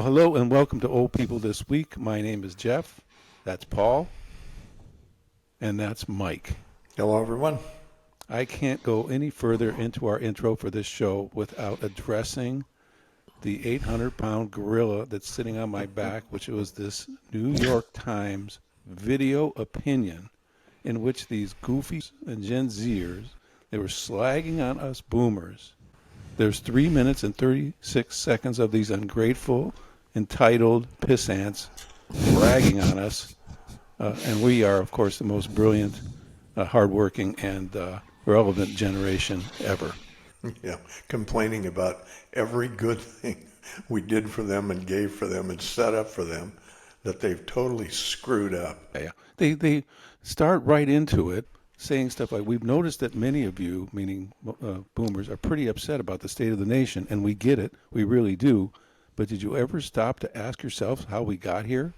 Well, hello and welcome to Old People This Week. My name is Jeff. That's Paul. And that's Mike. Hello, everyone. I can't go any further into our intro for this show without addressing the 800-pound gorilla that's sitting on my back, which was this New York Times video opinion in which these goofies and Gen Zers, they were slagging on us boomers. There's 3 minutes and 36 seconds of these ungrateful, entitled pissants bragging on us. And we are, of course, the most brilliant, hardworking, and relevant generation ever. Yeah, complaining about every good thing we did for them and gave for them and set up for them that they've totally screwed up. Yeah, they start right into it, saying stuff like, we've noticed that many of you, meaning boomers, are pretty upset about the state of the nation, and we get it, we really do, but did you ever stop to ask yourselves how we got here?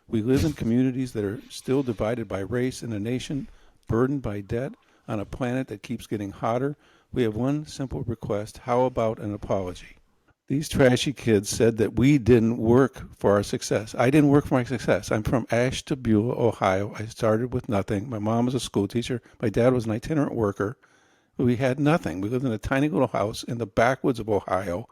We live in communities that are still divided by race, in a nation burdened by debt, on a planet that keeps getting hotter. We have one simple request: how about an apology? These trashy kids said that we didn't work for our success. I didn't work for my success. I'm from Ashtabula, Ohio. I started with nothing. My mom was a school teacher. My dad was an itinerant worker. We had nothing. We lived in a tiny little house in the backwoods of Ohio.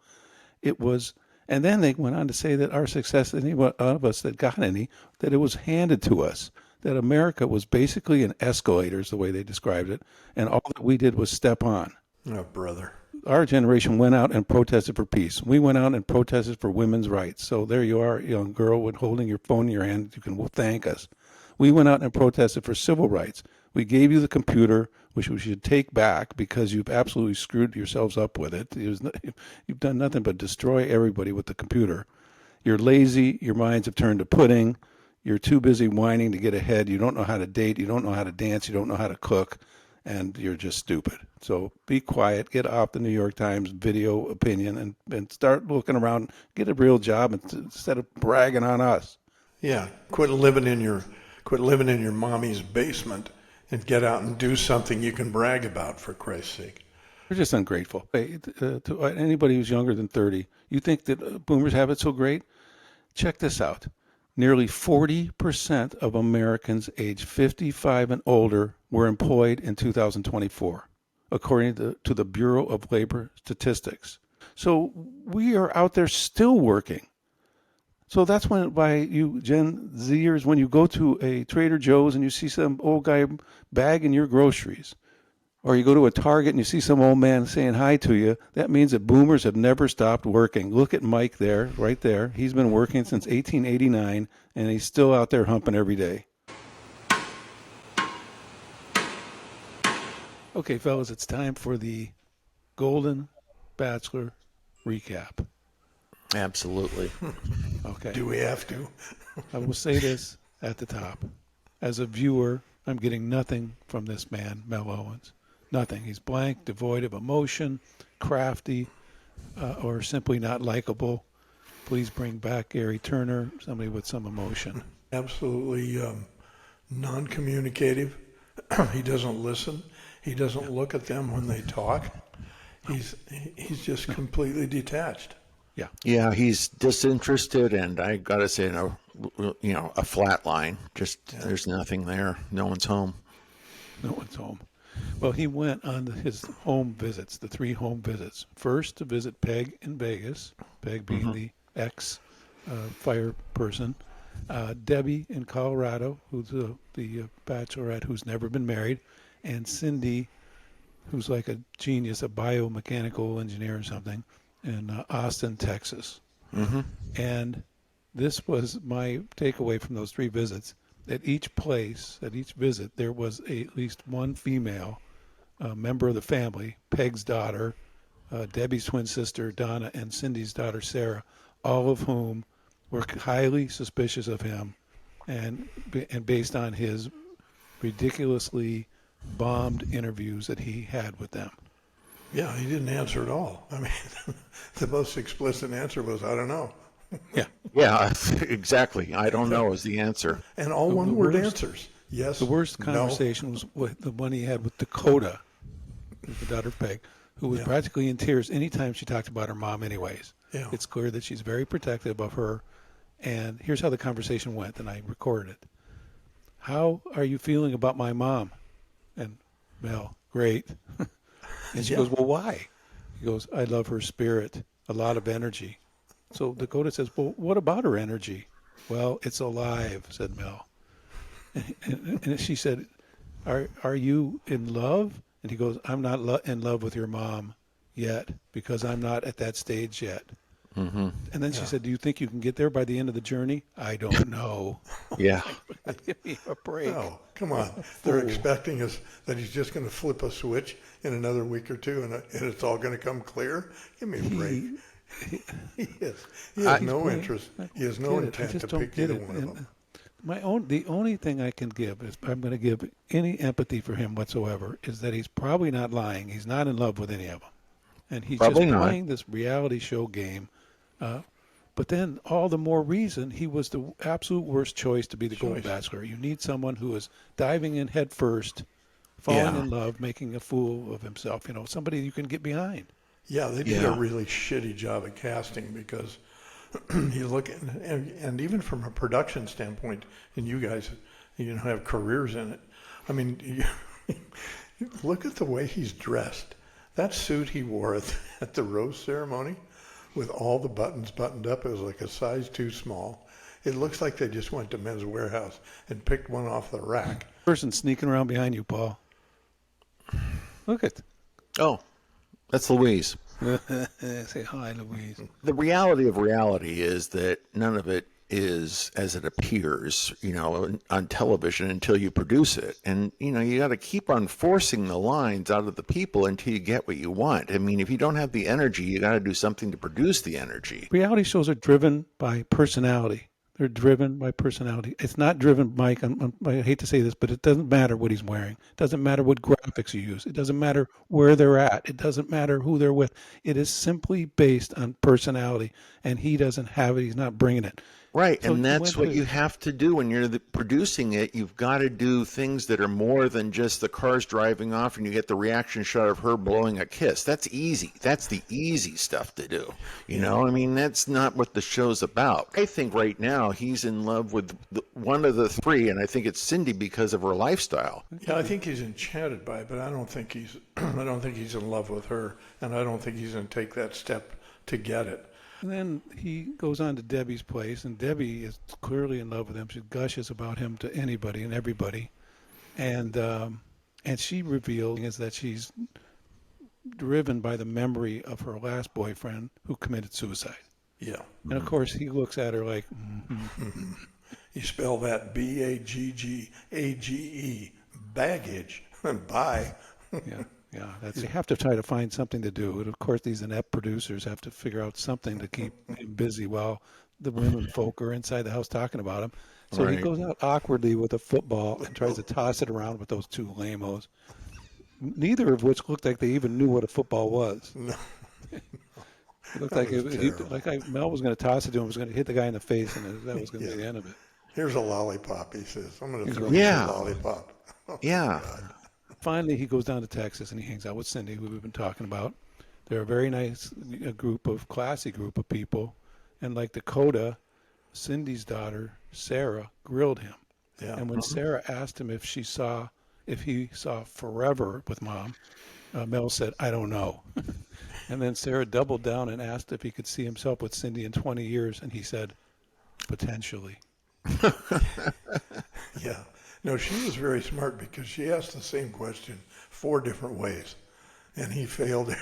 It was, and then they went on to say that our success, any one of us that got any, that it was handed to us, that America was basically an escalator, is the way they described it, and all that we did was step on. Oh, brother. Our generation went out and protested for peace. We went out and protested for women's rights. So there you are, young girl, with holding your phone in your hand. You can thank us. We went out and protested for civil rights. We gave you the computer, which we should take back because you've absolutely screwed yourselves up with it. You've done nothing but destroy everybody with the computer. You're lazy. Your minds have turned to pudding. You're too busy whining to get ahead. You don't know how to date. You don't know how to dance. You don't know how to cook. And you're just stupid. So be quiet, get off the New York Times video opinion and start looking around, get a real job instead of bragging on us. Yeah, quit living in your mommy's basement and get out and do something you can brag about, for Christ's sake. They're just ungrateful. Hey, to anybody who's younger than 30, you think that boomers have it so great? Check this out. Nearly 40% of Americans aged 55 and older were employed in 2024, according to the Bureau of Labor Statistics. So we are out there still working. So that's when, by you Gen Zers, when you go to a Trader Joe's and you see some old guy bagging your groceries, or you go to a Target and you see some old man saying hi to you, that means that boomers have never stopped working. Look at Mike there, right there. He's been working since 1889, and he's still out there humping every day. Okay, fellas, it's time for the Golden Bachelor recap. Absolutely. Okay. Do we have to? I will say this at the top. As a viewer, I'm getting nothing from this man, Mel Owens. Nothing. He's blank, devoid of emotion, crafty, or simply not likable. Please bring back Gary Turner, somebody with some emotion. Absolutely non-communicative. He doesn't listen. He doesn't look at them when they talk. He's just completely detached. Yeah. Yeah, he's disinterested, and I gotta say, a flat line. There's nothing there. No one's home. No one's home. Well, he went on his home visits, the 3 home visits. First, to visit Peg in Vegas, Peg being the ex-fire person. Debbie in Colorado, who's the bachelorette who's never been married. And Cindy, who's like a genius, a biomechanical engineer or something, in Austin, Texas. Mm-hmm. And this was my takeaway from those 3 visits. At each place, at each visit, there was at least one female member of the family, Peg's daughter, Debbie's twin sister, Donna, and Cindy's daughter, Sarah, all of whom were highly suspicious of him and based on his ridiculously bombed interviews that he had with them. Yeah, he didn't answer at all. I mean, the most explicit answer was, I don't know. Yeah, exactly. I don't know is the answer. And all one-word answers. Yes, The worst no. conversation was with the one he had with Dakota, the daughter Peg. who was Yeah. practically in tears anytime she talked about her mom anyways. Yeah. It's clear that she's very protective of her. And here's how the conversation went, and I recorded it. How are you feeling about my mom? And Mel, great. And she Yeah. goes, well, why? He goes, I love her spirit, a lot of energy. So Dakota says, well, what about her energy? Well, it's alive, said Mel. And she said, are you in love? And he goes, I'm not in love with your mom yet because I'm not at that stage yet. Mm-hmm. And then she Yeah. said, do you think you can get there by the end of the journey? I don't know. Yeah. Give me a break. Oh, come on. They're expecting us that he's just going to flip a switch in another week or two and it's all going to come clear. Give me a break. He has no interest. He has no I intent just to don't pick get either it. one of And them. the only thing I can give is I'm going to give any empathy for him whatsoever is that he's probably not lying. He's not in love with any of them, and he's Probably just not. playing this reality show game. But then all the more reason he was the absolute worst choice to be the Gold Choice. Bachelor. You need someone who is diving in head first, falling Yeah. in love, making a fool of himself. Somebody you can get behind. Yeah, they did a Yeah. really shitty job at casting because you look at, and even from a production standpoint, and you guys, have careers in it. I mean, you look at the way he's dressed. That suit he wore at the rose ceremony with all the buttons buttoned up, it was like a size too small. It looks like they just went to Men's Warehouse and picked one off the rack. Person sneaking around behind you, Paul. Look at. Oh, that's Louise. Say hi, Louise. The reality of reality is that none of it is as it appears, on television until you produce it. And, you got to keep on forcing the lines out of the people until you get what you want. I mean, if you don't have the energy, you got to do something to produce the energy. Reality shows are driven by personality. They're driven by personality. It's not driven, Mike. I hate to say this, but it doesn't matter what he's wearing. It doesn't matter what graphics you use. It doesn't matter where they're at. It doesn't matter who they're with. It is simply based on personality, and he doesn't have it. He's not bringing it. Right, So and he that's went what to- you have to do when you're producing it. You've got to do things that are more than just the cars driving off and you get the reaction shot of her blowing a kiss. That's easy. That's the easy stuff to do. I mean, that's not what the show's about. I think right now he's in love with one of the three, and I think it's Cindy because of her lifestyle. Yeah, I think he's enchanted by it, but I don't think he's in love with her, and I don't think he's going to take that step to get it. And then he goes on to Debbie's place, and Debbie is clearly in love with him. She gushes about him to anybody and everybody, and she reveals is that she's driven by the memory of her last boyfriend who committed suicide. Yeah. And of course, he looks at her like, You spell that Baggage, baggage, and bye. yeah, they have to try to find something to do. And of course, these inept producers have to figure out something to keep him busy while the women folk are inside the house talking about him. So he Right. goes out awkwardly with a football and tries to toss it around with those two lamos, neither of which looked like they even knew what a football was. No. It looked That like was terrible. Mel was going to toss it to him, was going to hit the guy in the face, and that was going to be the end of it. Here's a lollipop, he says. I'm going to throw Yeah. you a lollipop. Oh, Yeah. Finally, he goes down to Texas and he hangs out with Cindy, who we've been talking about. They're a very nice classy group of people. And like Dakota, Cindy's daughter, Sarah, grilled him. Yeah. And when Sarah asked him if he saw Forever with Mom, Mel said, I don't know. And then Sarah doubled down and asked if he could see himself with Cindy in 20 years. And he said, potentially. Yeah. No, she was very smart because she asked the same question 4 different ways, and he failed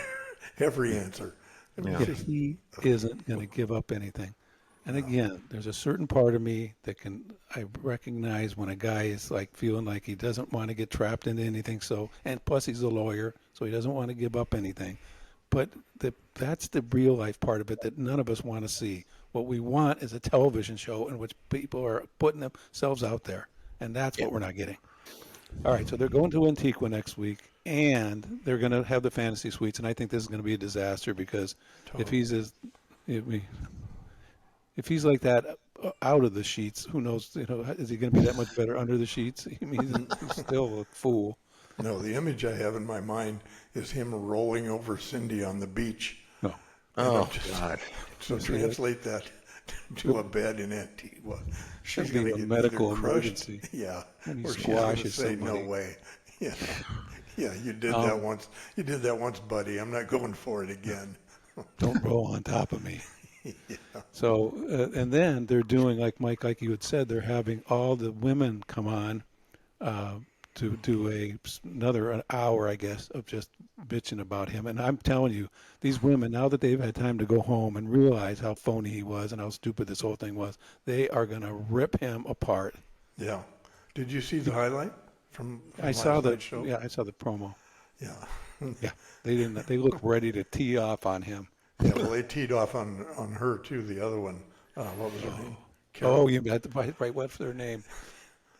every answer. It was Yeah. just- He isn't going to give up anything. And again, there's a certain part of me that I recognize when a guy is like feeling like he doesn't want to get trapped into anything. So, and plus he's a lawyer, so he doesn't want to give up anything. But that's the real life part of it that none of us want to see. What we want is a television show in which people are putting themselves out there. And that's what we're not getting. All right, so they're going to Antigua next week, and they're going to have the fantasy suites, and I think this is going to be a disaster because if he's like that out of the sheets, who knows? Is he going to be that much better under the sheets? I mean, he's still a fool. No, the image I have in my mind is him rolling over Cindy on the beach. No. Oh, God. So translate that to a bed in Antigua. She's That'd be going to a get medical either crushed, emergency. yeah, And he or she's going to squashes say, "No somebody. way." Yeah, yeah, you did that once. You did that once, buddy. I'm not going for it again. Don't roll on top of me. So, and then they're doing like you had said, they're having all the women come on to do another hour, I guess, of just bitching about him. And I'm telling you, these women, now that they've had time to go home and realize how phony he was and how stupid this whole thing was, they are going to rip him apart. Yeah. Did you see the highlight from I last saw the night's show? yeah, I saw the promo. Yeah. Yeah, they didn't. They look ready to tee off on him. Yeah, well, they teed off on her too. The other one, what was her name? Oh, you had to right. What's their name?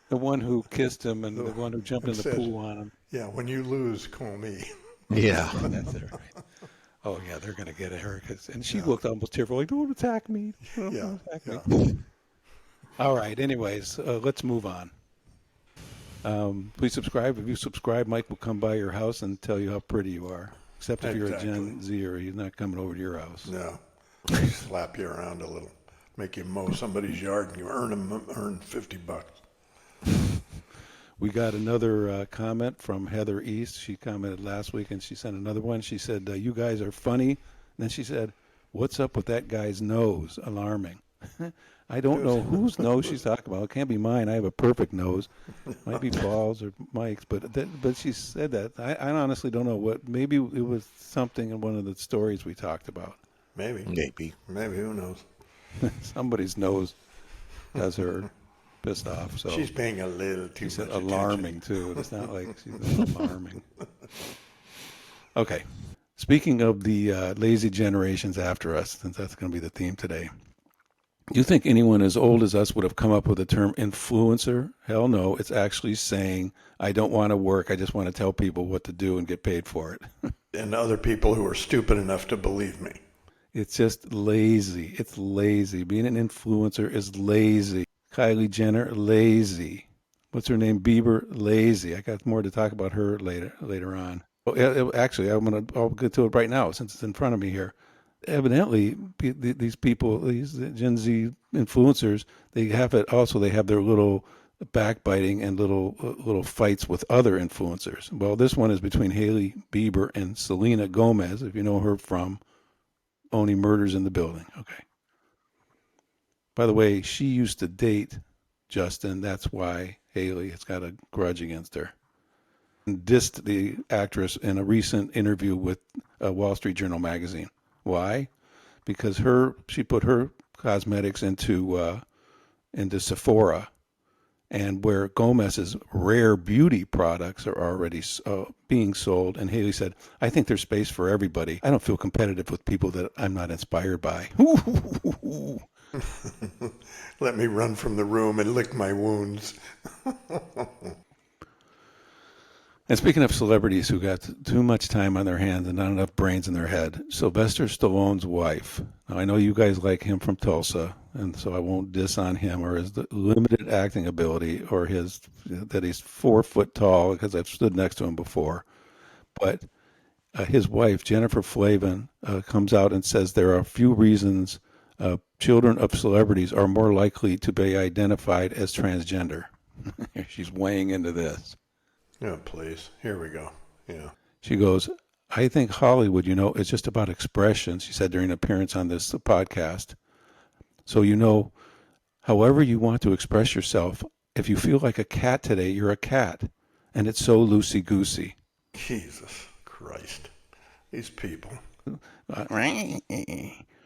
The one who kissed him and the one who jumped in and the said, pool on him. Yeah, when you lose, call me. Yeah. That's it, right? Oh yeah, they're gonna get her. And she looked almost tearful, like, "Don't attack me! Don't Yeah, attack yeah. me!" All right. Anyways, let's move on. Please subscribe. If you subscribe, Mike will come by your house and tell you how pretty you are. Except if you're a Gen Zer, he's not coming over to your house. No, slap you around a little, make you mow somebody's yard, and you earn $50. We got another comment from Heather East. She commented last week, and she sent another one. She said, "You guys are funny." And then she said, "What's up with that guy's nose? Alarming." I don't know whose nose she's talking about. It can't be mine. I have a perfect nose. Might be Paul's or Mike's, but she said that. I honestly don't know what. Maybe it was something in one of the stories we talked about. Maybe, who knows? Somebody's nose has her pissed off. So she's paying a little too much attention. Alarming too. It's not like she's alarming. Okay. Speaking of the lazy generations after us, since that's going to be the theme today. Do you think anyone as old as us would have come up with the term influencer? Hell no. It's actually saying, I don't want to work. I just want to tell people what to do and get paid for it. And other people who are stupid enough to believe me. It's just lazy. It's lazy. Being an influencer is lazy. Kylie Jenner, lazy. What's her name? Bieber, lazy. I got more to talk about her later on. Actually, I'll get to it right now since it's in front of me here. Evidently, these people, these Gen Z influencers, they have their little backbiting and little fights with other influencers. Well, this one is between Hailey Bieber and Selena Gomez, if you know her from Only Murders in the Building. Okay. By the way, she used to date Justin. That's why Hailey has got a grudge against her. And dissed the actress in a recent interview with Wall Street Journal magazine. Why? Because she put her cosmetics into Sephora, and where Gomez's rare beauty products are already being sold. And Hailey said, "I think there's space for everybody. I don't feel competitive with people that I'm not inspired by." Let me run from the room and lick my wounds. And speaking of celebrities who got too much time on their hands and not enough brains in their head, Sylvester Stallone's wife. Now, I know you guys like him from Tulsa, and so I won't diss on him or his limited acting ability or that he's 4 foot tall, because I've stood next to him before. But his wife, Jennifer Flavin, comes out and says there are a few reasons children of celebrities are more likely to be identified as transgender. She's weighing into this. Oh, please. Here we go. Yeah. She goes, I think Hollywood, is just about expression, she said during an appearance on this podcast. So, however you want to express yourself, if you feel like a cat today, you're a cat. And it's so loosey-goosey. Jesus Christ. These people.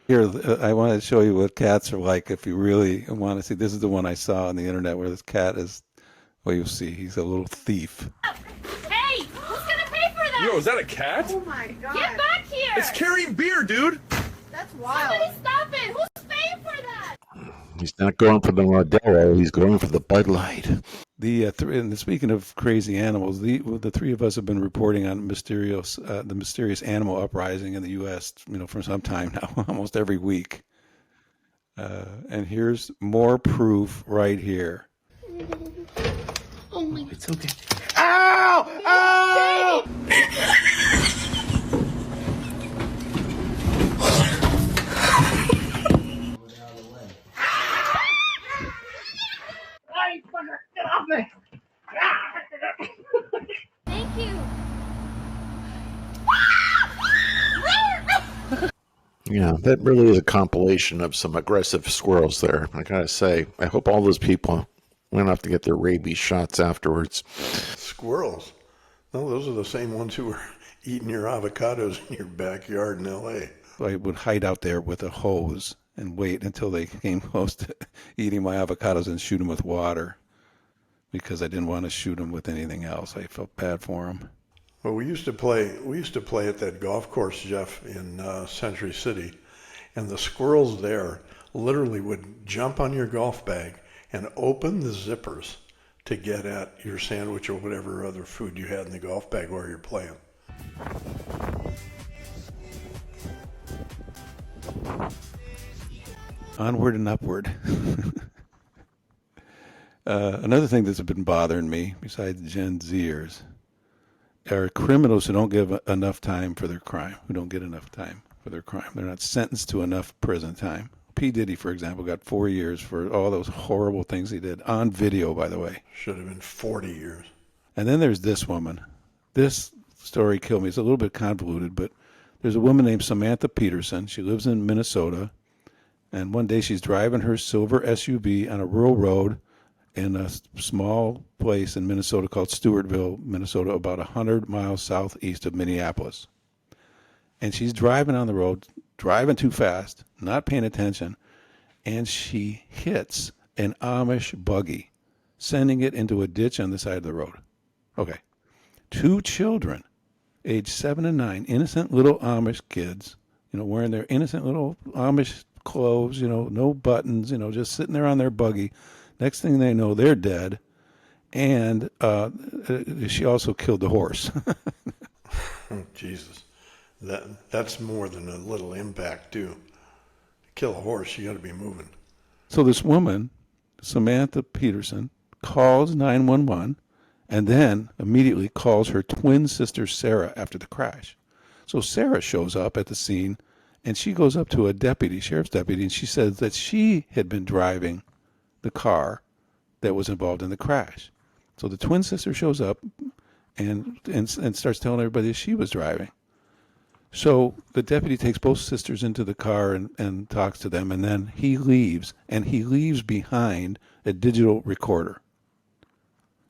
Here, I want to show you what cats are like if you really want to see. This is the one I saw on the internet where this cat is, well, you'll see, he's a little thief. Hey, who's gonna pay for that? Yo, is that a cat? Oh my god. Get back here! It's carrying beer, dude. That's wild. Somebody stop it! Who's paying for that? He's not going for the Modelo. He's going for the Bud Light. And speaking of crazy animals, the three of us have been reporting on the mysterious animal uprising in the U.S. For some time now, almost every week. And here's more proof right here. Oh my. It's okay. Ow! Ow! Thank you. Yeah, that really is a compilation of some aggressive squirrels there. I gotta say, I hope all those people went off to get their rabies shots afterwards. Squirrels. No, those are the same ones who were eating your avocados in your backyard in L.A. I would hide out there with a hose and wait until they came close to eating my avocados and shoot them with water because I didn't want to shoot them with anything else. I felt bad for them. Well, we used to play at that golf course, Jeff, in Century City, and the squirrels there literally would jump on your golf bag and open the zippers to get at your sandwich or whatever other food you had in the golf bag while you're playing. Onward and upward. Another thing that's been bothering me, besides Gen Zers, are criminals who don't give enough time for their crime, who don't get enough time for their crime. They're not sentenced to enough prison time. P. Diddy, for example, got 4 years for all those horrible things he did, on video, by the way. Should have been 40 years. And then there's this woman. This story killed me. It's a little bit convoluted, but there's a woman named Samantha Peterson. She lives in Minnesota. And one day she's driving her silver SUV on a rural road in a small place in Minnesota called Stewartville, Minnesota, about 100 miles southeast of Minneapolis. And she's driving on the road, driving too fast, not paying attention, and she hits an Amish buggy, sending it into a ditch on the side of the road. Okay. 2 children, age 7 and 9, innocent little Amish kids, wearing their innocent little Amish clothes, no buttons, just sitting there on their buggy. Next thing they know, they're dead. And she also killed the horse. Oh, Jesus. That's more than a little impact, too. To kill a horse, you got to be moving. So this woman, Samantha Peterson, calls 911 and then immediately calls her twin sister, Sarah, after the crash. So Sarah shows up at the scene, and she goes up to a deputy, sheriff's deputy, and she says that she had been driving the car that was involved in the crash. So the twin sister shows up and starts telling everybody she was driving. So the deputy takes both sisters into the car and talks to them, and then he leaves, and he leaves behind a digital recorder,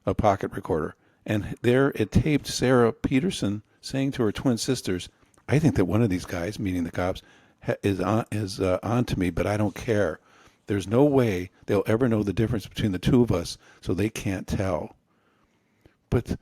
a pocket recorder. And there it taped Sarah Peterson saying to her twin sisters, I think that one of these guys, meaning the cops, is on to me, but I don't care. There's no way they'll ever know the difference between the two of us, so they can't tell. But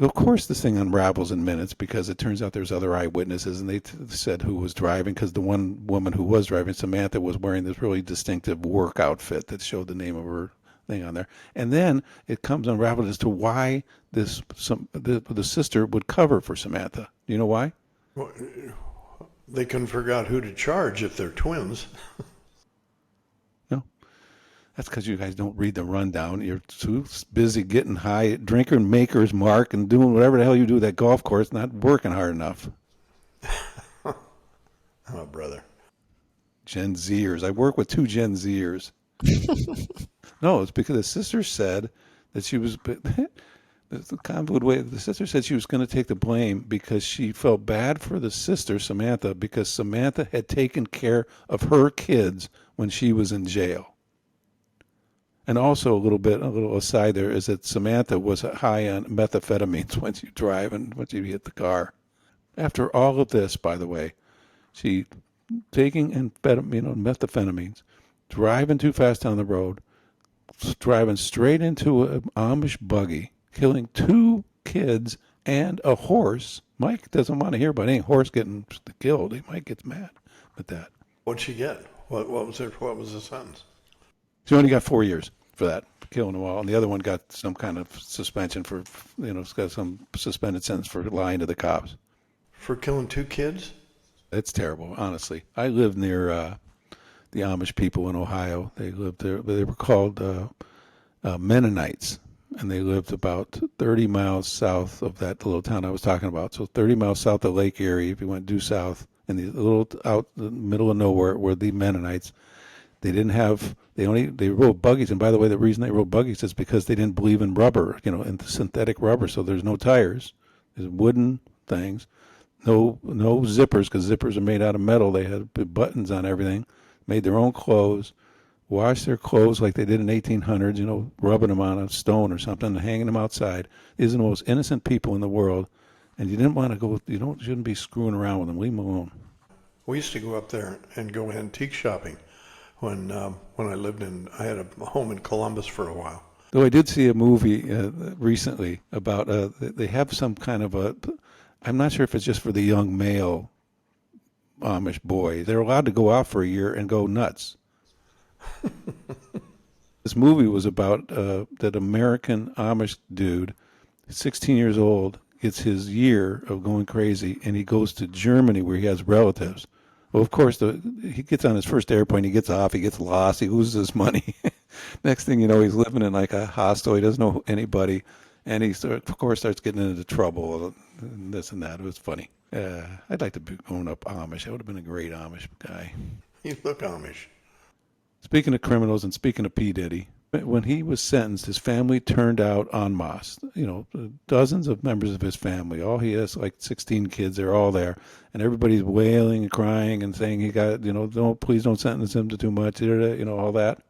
of course this thing unravels in minutes because it turns out there's other eyewitnesses, and they said who was driving, because the one woman who was driving, Samantha, was wearing this really distinctive work outfit that showed the name of her thing on there. And then it comes unraveled as to why the sister would cover for Samantha. Do you know why? Well, they couldn't figure out who to charge if they're twins. No. That's because you guys don't read the rundown. You're too busy getting high, drinking Maker's Mark, and doing whatever the hell you do at that golf course, not working hard enough. Oh, brother. Gen Zers. I work with 2 Gen Zers. No, it's because the sister said that she was... The convoluted way, the sister said she was going to take the blame because she felt bad for the sister, Samantha, because Samantha had taken care of her kids when she was in jail. And also a little aside there is that Samantha was high on methamphetamines when you drive and once you hit the car. After all of this, by the way, she taking methamphetamines, driving too fast down the road, driving straight into an Amish buggy, killing 2 kids and a horse. Mike doesn't want to hear about any horse getting killed. He might get mad with that. What'd she get? What was the sentence? She only got 4 years for that, for killing them all. And the other one got some kind of suspension for, got some suspended sentence for lying to the cops. For killing 2 kids? It's terrible, honestly. I lived near the Amish people in Ohio. They lived there. They were called Mennonites. and they lived about 30 miles south of that little town I was talking about. So 30 miles south of Lake Erie, if you went due south, in the little out the middle of nowhere were the Mennonites. They didn't have, they rode buggies. And by the way, the reason they rode buggies is because they didn't believe in rubber, in the synthetic rubber. So there's no tires. There's wooden things. No zippers, because zippers are made out of metal. They had buttons on everything. Made their own clothes. Washed their clothes like they did in 1800s, rubbing them on a stone or something and hanging them outside. These are the most innocent people in the world. And you didn't want to go, shouldn't be screwing around with them. Leave them alone. We used to go up there and go antique shopping when I had a home in Columbus for a while. Though I did see a movie recently about, they have some kind of I'm not sure if it's just for the young male Amish boys. They're allowed to go out for a year and go nuts. This movie was about that American Amish dude, 16 years old, gets his year of going crazy, and he goes to Germany where he has relatives. Well, of course, he gets on his first airplane, he gets off, he gets lost, he loses his money. Next thing you know, he's living in like a hostel, he doesn't know anybody, and he, of course, starts getting into trouble, and this and that. It was funny. I'd like to be grown up Amish. I would have been a great Amish guy. You look Amish. Speaking of criminals and speaking of P. Diddy, when he was sentenced, his family turned out en masse. Dozens of members of his family. All he has, like 16 kids, they're all there. And everybody's wailing and crying and saying he got, please don't sentence him to too much, all that.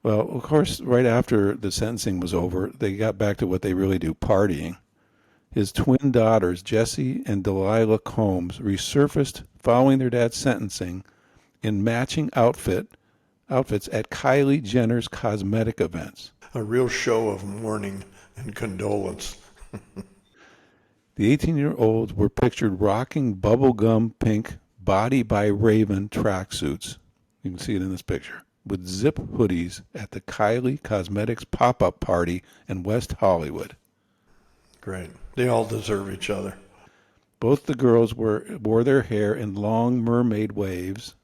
Well, of course, right after the sentencing was over, they got back to what they really do, partying. His twin daughters, Jessie and Delilah Combs, resurfaced following their dad's sentencing in matching outfits at Kylie Jenner's cosmetic events. A real show of mourning and condolence. The 18-year-olds were pictured rocking bubblegum pink Body by Raven tracksuits. You can see it in this picture. With zip hoodies at the Kylie Cosmetics pop-up party in West Hollywood. Great. They all deserve each other. Both the girls wore their hair in long mermaid waves.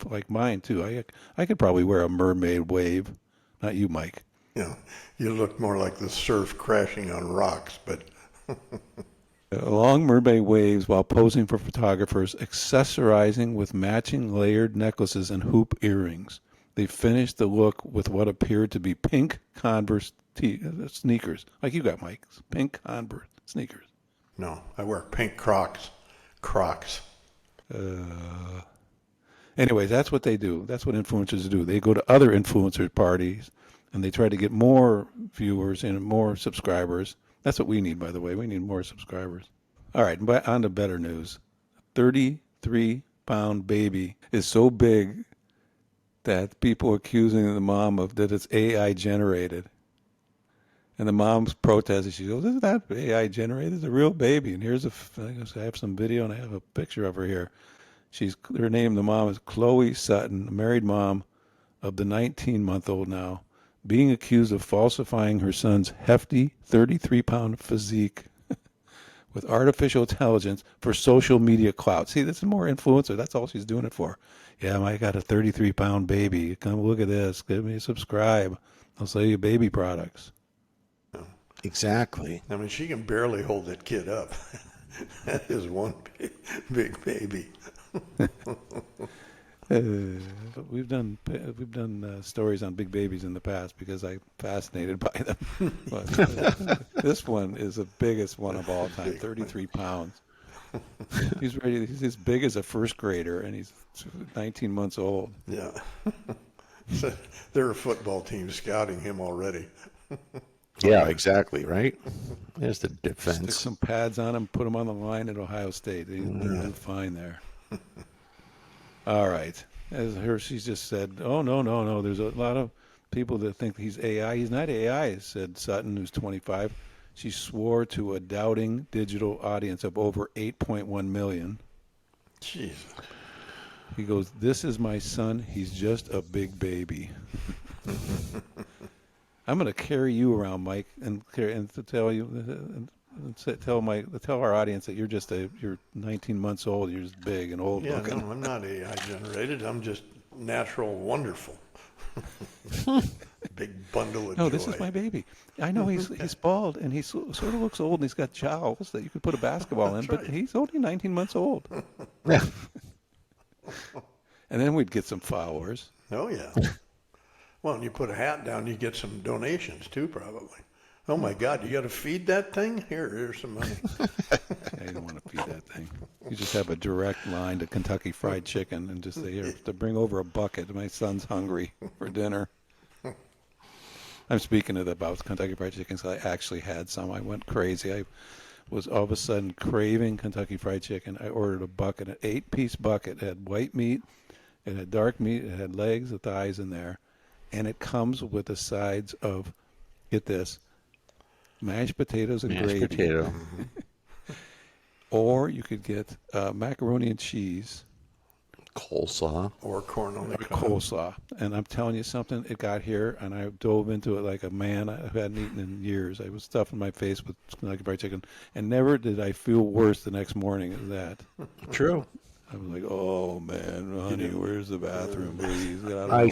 Like mine, too. I could probably wear a mermaid wave. Not you, Mike. You look more like the surf crashing on rocks, but... Long mermaid waves while posing for photographers, accessorizing with matching layered necklaces and hoop earrings. They finished the look with what appeared to be pink Converse sneakers. Like you got, Mike. Pink Converse sneakers. No, I wear pink Crocs. Anyways, that's what they do. That's what influencers do. They go to other influencer parties and they try to get more viewers and more subscribers. That's what we need, by the way. We need more subscribers. All right, but on to better news. 33-pound baby is so big that people are accusing the mom of that it's AI generated. And the mom's protesting. She goes, "Isn't that AI generated? It's a real baby." And here's I have some video and I have a picture of her here. Her name, the mom, is Chloe Sutton, a married mom of the 19-month-old now, being accused of falsifying her son's hefty 33-pound physique with artificial intelligence for social media clout. See, this is more influencer. That's all she's doing it for. Yeah, I got a 33-pound baby. Come look at this. Give me a subscribe. I'll sell you baby products. Exactly. I mean, she can barely hold that kid up. That is one big baby. We've done stories on big babies in the past because I'm fascinated by them. But this one is the biggest one of all time, 33 pounds. He's as big as a first grader, and he's 19 months old. Yeah. So there are football teams scouting him already. Yeah, exactly, right? There's the Stick defense. some pads on him, put him on the line at Ohio State. They're doing fine there. All right. She's just said, oh, no. There's a lot of people that think he's AI. He's not AI, said Sutton, who's 25. She swore to a doubting digital audience of over 8.1 million. Jeez. He goes, "This is my son. He's just a big baby." I'm going to carry you around, Mike, and to tell you, tell our audience that you're 19 months old. You're just big and old Yeah, looking. no, I'm not AI generated. I'm just natural wonderful. Big bundle of No, joy. this is my baby. I know he's bald and he sort of looks old and he's got jowls that you could put a basketball in, but right. he's only 19 months old. Yeah. And then we'd get some followers. Oh, yeah. Well, and you put a hat down, you get some donations too, probably. Oh, my God, you got to feed that thing? Here's some money. I don't want to feed that thing. You just have a direct line to Kentucky Fried Chicken and just say, here, to bring over a bucket. My son's hungry for dinner. I'm speaking about Kentucky Fried Chicken, so I actually had some. I went crazy. I was all of a sudden craving Kentucky Fried Chicken. I ordered a bucket, an 8-piece bucket. It had white meat, it had dark meat, it had legs, the thighs in there. And it comes with the sides of, get this, mashed potatoes and Mashed gravy. potato. Or you could get macaroni and cheese Coleslaw. Or corn on the or cob. coleslaw. And I'm telling you something, it got here, and I dove into it like a man I hadn't eaten in years. I was stuffing my face with Kentucky Fried Chicken, and never did I feel worse the next morning than that. True. I was like, oh, man, honey, where's the bathroom? Please, get out of the I, way.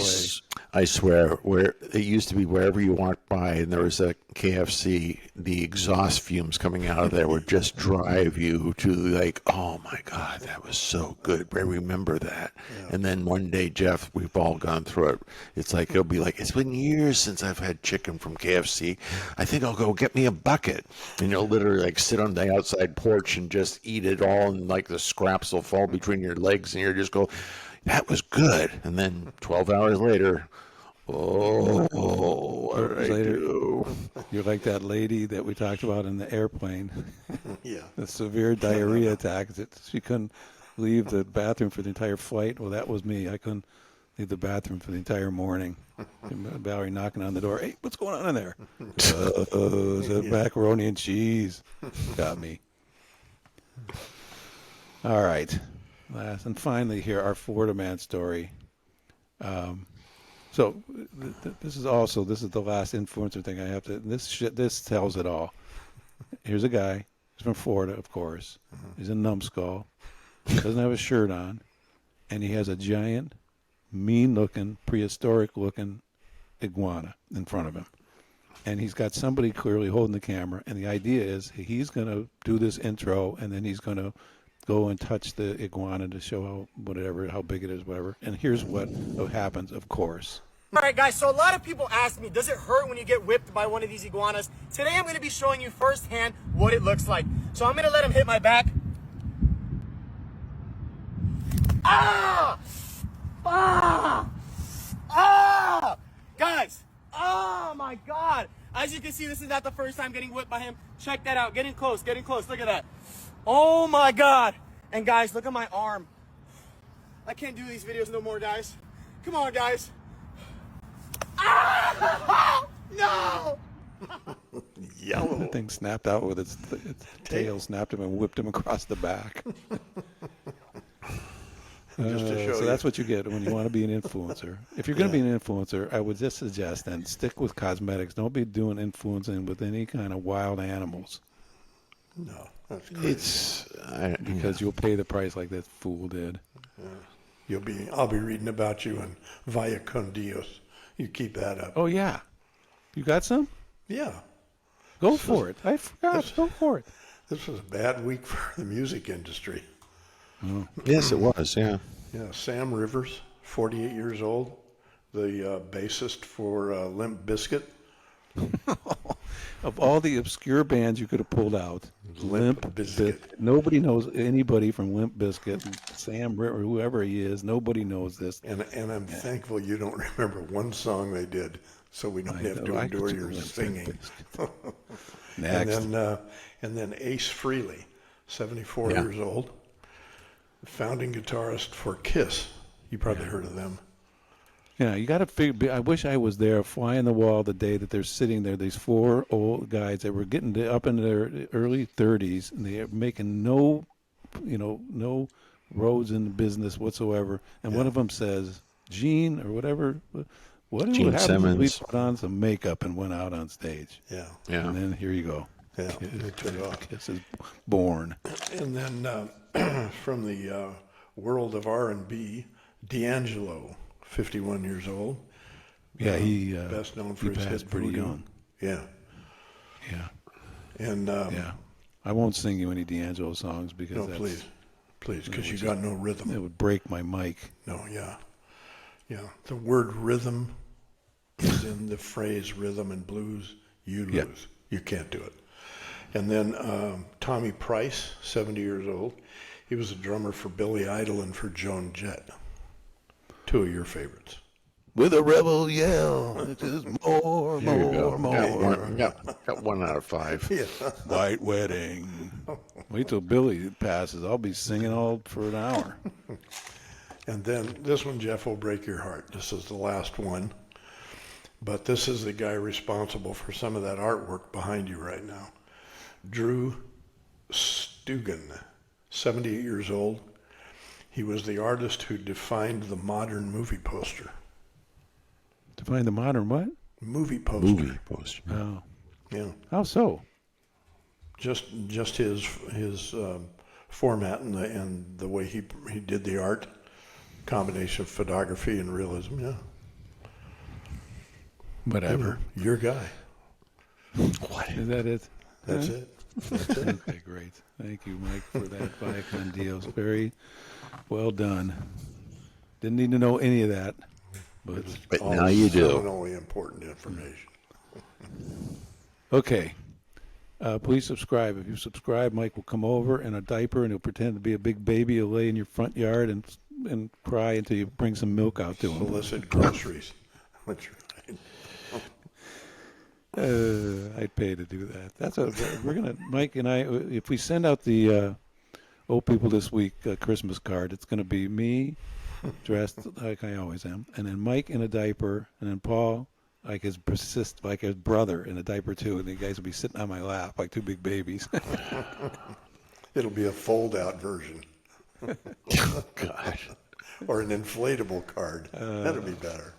I swear, where it used to be wherever you walked by and there was a KFC, the exhaust fumes coming out of there would just drive you to like, oh my God, that was so good. I remember that. Yeah. And then one day, Jeff, we've all gone through it. It's like, it'll be like, it's been years since I've had chicken from KFC. I think I'll go get me a bucket. And you'll literally like sit on the outside porch and just eat it all, and like the scraps will fall between your legs and you just go, that was good. And then 12 hours later, oh, what did I do? You're like that lady that we talked about in the airplane. Yeah. The severe diarrhea attack. She couldn't leave the bathroom for the entire flight. Well, that was me. I couldn't leave the bathroom for the entire morning. And Valerie knocking on the door. Hey, what's going on in there? It's macaroni and cheese. Got me. All right. Last and finally here, our Florida man story. So this is the last influencer thing I have to. This tells it all. Here's a guy. He's from Florida, of course. He's a numbskull. Doesn't have a shirt on, and he has a giant, mean-looking, prehistoric-looking iguana in front of him. And he's got somebody clearly holding the camera. And the idea is he's going to do this intro, and then he's going to go and touch the iguana to show how big it is, whatever. And here's what happens, of course. All right, guys, so a lot of people ask me, does it hurt when you get whipped by one of these iguanas? Today, I'm going to be showing you firsthand what it looks like. So I'm going to let him hit my back. Ah! Ah! Ah! Guys, oh my God. As you can see, this is not the first time getting whipped by him. Check that out. Getting close, look at that. Oh my God. And guys, look at my arm. I can't do these videos no more, guys. Come on, guys. Ah! No! Yellow. The thing snapped out with its tail, snapped him and whipped him across the back. Just to show so you. that's what you get when you want to be an influencer. If you're going to be an influencer, I would just suggest then stick with cosmetics. Don't be doing influencing with any kind of wild animals. No, that's crazy. Because you'll pay the price like that fool did. I'll be reading about you in Vaya con Dios. You keep that up. Oh, yeah. You got some? Yeah. Go for it. I forgot. Go for it. This was a bad week for the music industry. Yes, it was, yeah. Yeah, Sam Rivers, 48 years old, the bassist for Limp Bizkit. Of all the obscure bands you could have pulled out, Limp Bizkit. Nobody knows anybody from Limp Bizkit. Sam Ritter, whoever he is, nobody knows this. And I'm thankful you don't remember one song they did, so we don't have to endure your singing. Next. And then Ace Frehley, 74 years old, founding guitarist for Kiss. You probably heard of them. Yeah, you got to figure. I wish I was there, fly on the wall the day that they're sitting there. These four old guys that were getting up in their early 30s, and they're making no roads in the business whatsoever. And one of them says, "Gene or whatever, what happened when we put on some makeup and went out on stage?" Yeah. And then here you go. Yeah. They took off. Kiss is born. And then from the world of R&B, D'Angelo, 51 years old, Yeah, he best known for he his passed hit pretty Voodoo. young. Yeah, Yeah, and yeah. I won't sing you any D'Angelo songs because no, that's, please, because you would got no rhythm. it would break my mic. No, yeah. The word rhythm is in the phrase rhythm and blues. You lose. Yeah. You can't do it. And then Tommy Price, 70 years old. He was a drummer for Billy Idol and for Joan Jett. Two of your favorites. With a rebel yell, it is more, There you go. more. Got 1 out of 5. Yeah. White wedding. Wait till Billy passes. I'll be singing all for an hour. And then this one, Jeff, will break your heart. This is the last one. But this is the guy responsible for some of that artwork behind you right now. Drew Stugan, 78 years old. He was the artist who defined the modern movie poster. Define the modern what? Movie poster. Movie poster. Oh. Yeah. How so? Just his format and the way he did the art, combination of photography and realism. Yeah. Whatever. Your guy. What? Is that it? That's Huh? it. That's it. Okay, great. Thank you, Mike, for that Via con Dios. Very well done. Didn't need to know any of that, but But All now you do. only important information. okay. Please subscribe. If you subscribe, Mike will come over in a diaper and he'll pretend to be a big baby. He'll lay in your front yard and cry until you bring some milk out to him. Solicit groceries. That's right. I'd pay to do that. That's what we're gonna. Mike and I, if we send out the old people this week Christmas card, it's gonna be me dressed like I always am, and then Mike in a diaper, and then Paul like his brother in a diaper too, and the guys will be sitting on my lap like two big babies. It'll be a fold-out version. Gosh. Or an inflatable card. That'll be better.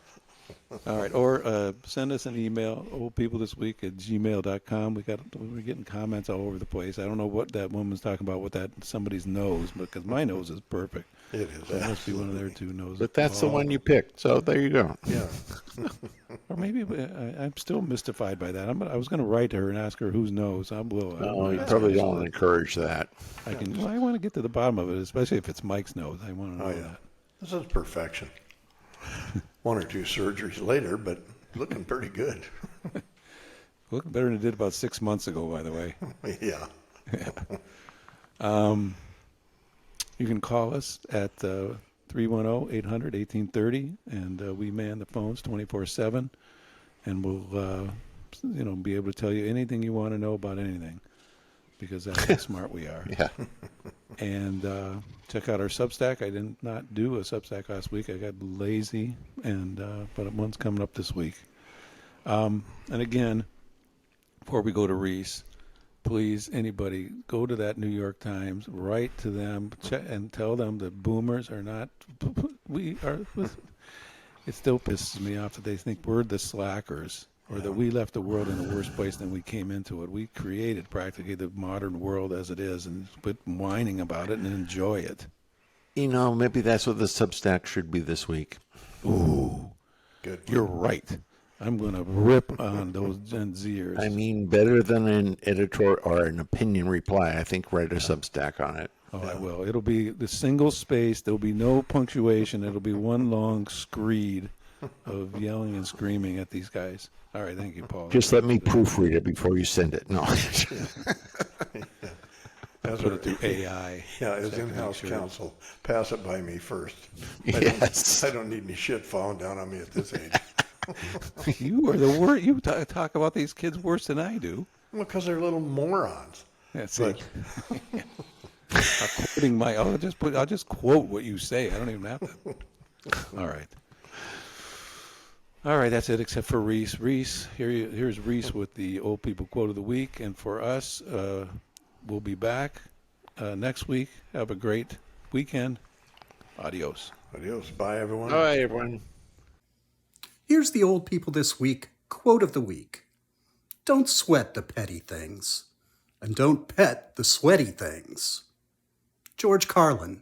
All right, or send us an email, oldpeoplethisweek@gmail.com. We're getting comments all over the place. I don't know what that woman's talking about with that somebody's nose, because my nose is perfect. It is. So it must be one of their two noses. But that's the one you picked. So there you go. Yeah. Or maybe I'm still mystified by that. I was going to write to her and ask her whose nose. I will. Oh, you probably don't encourage that. I can. Well, I want to get to the bottom of it, especially if it's Mike's nose. I want to know that. This is perfection. One or two surgeries later, but looking pretty good. Looking better than it did about 6 months ago, by the way. Yeah. You can call us at 310-800-1830, and we man the phones 24/7, and we'll be able to tell you anything you want to know about anything, because that's how smart we are. Yeah. And check out our Substack. I did not do a Substack last week. I got lazy, but one's coming up this week. And again, before we go to Reese, please, anybody, go to that New York Times, write to them, and tell them that boomers are not. We are. It still pisses me off that they think we're the slackers, or that we left the world in a worse place than we came into it. We created practically the modern world as it is, and quit whining about it and enjoy it. Maybe that's what the Substack should be this week. Ooh, Good. you're right. I'm going to rip on those Gen Zers. I mean, better than an editorial or an opinion reply. I think write a Substack on it. Oh, I will. It'll be the single space. There'll be no punctuation. It'll be one long screed of yelling and screaming at these guys. All right, thank you, Paul. Just let me proofread it before you send it. No. That's Put what it through AI. Yeah, as Check to make in-house sure. counsel, pass it by me first. Yes. I don't need any shit falling down on me at this age. You are the worst. You talk about these kids worse than I do. Well, because they're little morons. Yeah, see. Quoting I'll just quote what you say. I don't even have to. All right. All right, that's it, except for Reese. Reese, here's Reese with the Old People Quote of the Week. And for us, we'll be back next week. Have a great weekend. Adios. Adios. Bye, everyone. All right, everyone. Here's the Old People This Week quote of the week. Don't sweat the petty things, and don't pet the sweaty things. George Carlin.